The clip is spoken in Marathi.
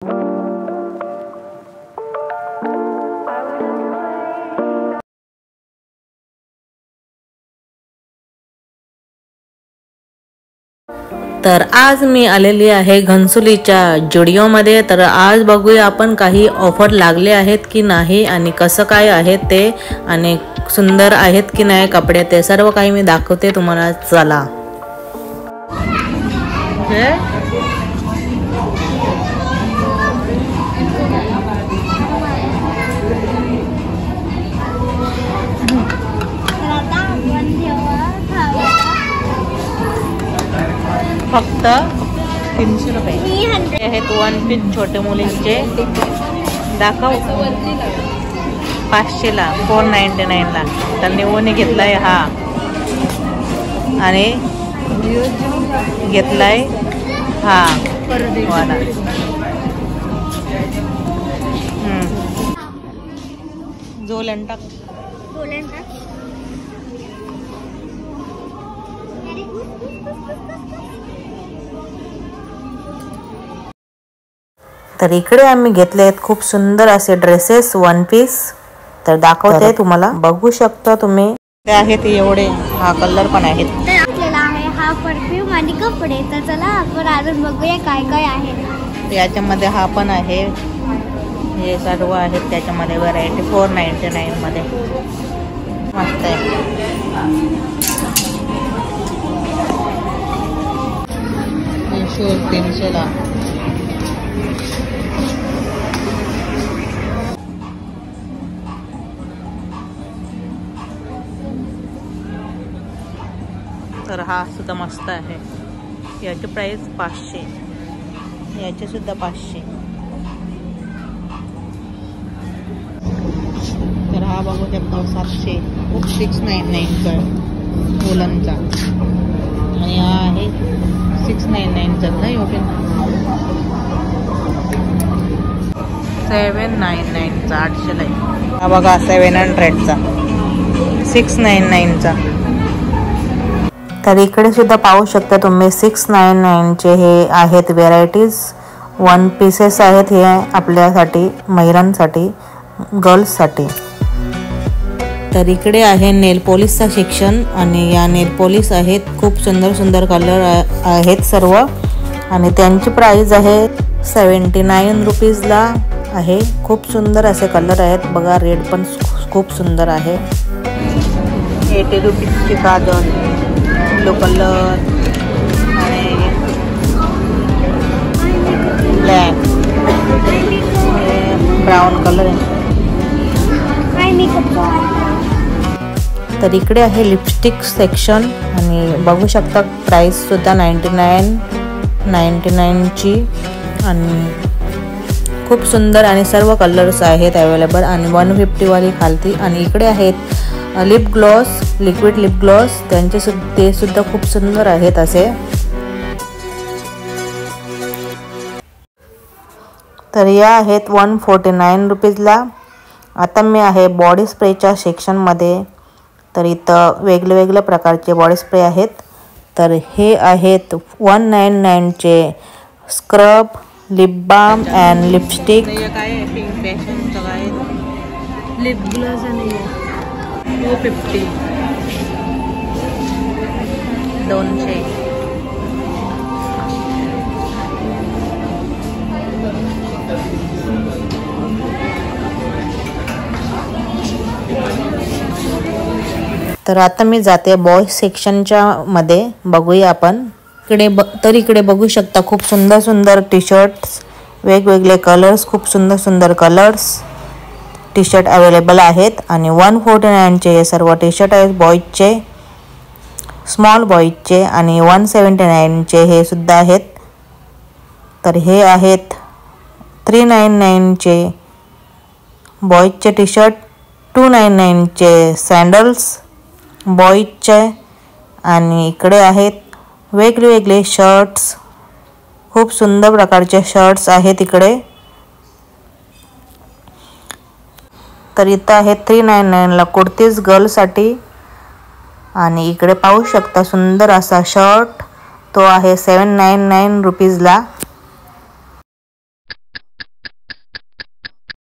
तर आज मी आलेली आहे घनसोलीच्या जुडिओमध्ये। तर आज बघूया आपण काही ऑफर लागले आहेत की नाही आणि कसं काय आहे ते, आणि सुंदर आहेत की नाही कपडे, ते सर्व काही मी दाखवते तुम्हाला। चला फक्त 300 रुपये आहेत वन पीस छोटे मुलींचे। दाखव 500 ला 499 ला। तर निवून घेतलाय हा आणि घेतलाय हा वाला। जोलन टाक तर इकडे आम्ही घेतले आहेत खूप सुंदर असे ड्रेसेस वन पीस। तर दाखवते तुम्हाला, बघू शकता तुम्ही। ते आहेत एवढे, हा कलर पण आहेत। आपल्याला आहे हा परफ्यूम आणि कपडे। तर चला आपण अजून बघूया काय काय आहे। याच्यामध्ये हा पण आहे, हे सर्व आहेत त्याच्यामध्ये व्हरायटी। 499 मध्ये मस्त आहे। 300 ला। तर हा सुद्धा मस्त आहे, याची प्राइस 500, याचे सुद्धा 500। तर हा बघू शकता 700, 699 चा वुलनचा, आणि हा आहे 699 चा नाही ओपन 799 चा 800 ला। हा बघा 700 चा 699 चा। तर इकडे सुद्धा पाहू शकता तुम्ही 699 चे हे आहेत व्हेरायटीज, वन पीसेस आहेत हे आपल्यासाठी, महिलांसाठी, गर्ल्ससाठी। तर इकडे आहे नेल पॉलिशचा सेक्शन, आणि या नेल पॉलिश आहेत खूप सुंदर सुंदर कलर आहेत सर्व, आणि त्यांची प्राइस आहे 79 रुपीजला आहे। खूप सुंदर असे कलर आहेत बघा, रेड पण खूप सुंदर आहे। 80 रुपीजची काजल, ब्लू कलर आणि ब्लॅक, ब्राउन कलर आहे। तर इकडे आहे लिपस्टिक सेक्शन, आणि बघू शकता प्राइस सुद्धा 99 ची, आणि खूप सुंदर आणि सर्व कलर्स आहेत अवेलेबल, आणि 150 वाली खालती। आणि इकडे आहेत lip gloss, liquid lip gloss, त्यांचे ते सुद्धा खूप सुंदर आहेत असे। तर या आहेत 149 रुपीजला। आता मी आहे बॉडी स्प्रेच्या सेक्शन मध्ये। तर इथं वेगळे वेगळे प्रकारचे बॉडी स्प्रे आहेत। तर हे आहेत 199 चे scrub, lip balm and lipstick. Lip gloss आणि 250 200। तर आता मी जाते बॉय सेक्शनच्या मध्ये, बघूया आपण। इकडे बघू शकता खूप सुंदर सुंदर टी शर्ट्स, वेगवेगळे कलर्स, खूप सुंदर सुंदर कलर्स टी शर्ट अवेलेबल आहेत, आणि 149 चे हे सर्व टी शर्ट आहेत बॉयजचे, स्मॉल बॉयजचे, आणि 179 चे हे सुद्धा आहेत। तर हे आहेत 399 चे बॉयजचे टी शर्ट, 299 चे सॅन्डल्स बॉयजचे, आणि इकडे आहेत वेगवेगळे शर्ट्स, खूप सुंदर प्रकारचे शर्ट्स आहेत इकडे। तर इथं आहे 399 ला कुर्तीज गर्लसाठी, आणि इकडे पाहू शकता सुंदर असा शर्ट, तो आहे 799 रुपीजला।